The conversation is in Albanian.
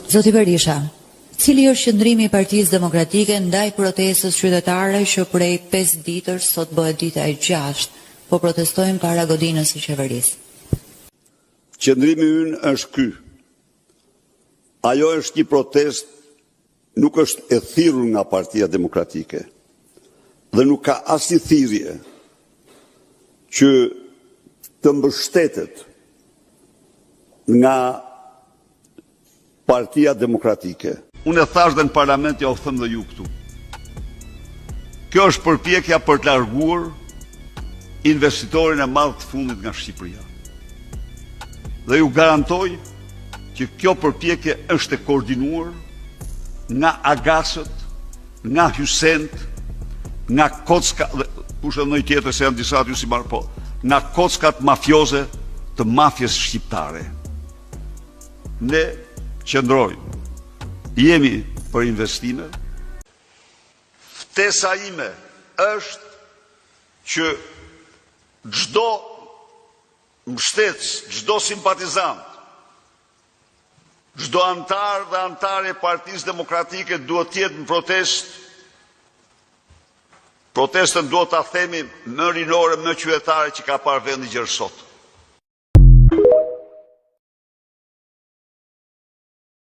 Zoti Berisha, cili është qëndrimi i Partisë Demokratike ndaj protestës qytetare që prej 5 ditësh sot bëhet dita e 6, po protestojnë para godinës së qeverisë? Qëndrimi ynë është ky. Ajo është një protest, nuk është e thirrur nga Partia Demokratike dhe nuk ka asnjë thirrje që të mbështetet nga Partia Demokratike. Unë e thash dhe në parlament, ja u them dhe ju këtu. Kjo është përpjekja për të larguar investitorin e madh të fundit nga Shqipëria. Dhe ju garantoj që kjo përpjekje është e koordinuar nga agasët, nga hysent, nga kocka, kush edhe ndonjë tjetër se janë disa aty si marrë, po, nga kockat mafioze të mafjes shqiptare. Ne qëndrojmë, jemi për investime. Ftesa ime është që çdo mbështetës, çdo simpatizant, çdo antar dhe antare e Partisë Demokratike duhet të jetë në protestë. Protestën duhet ta themi më rinore, më qytetare që ka parë vendi gjerë sot.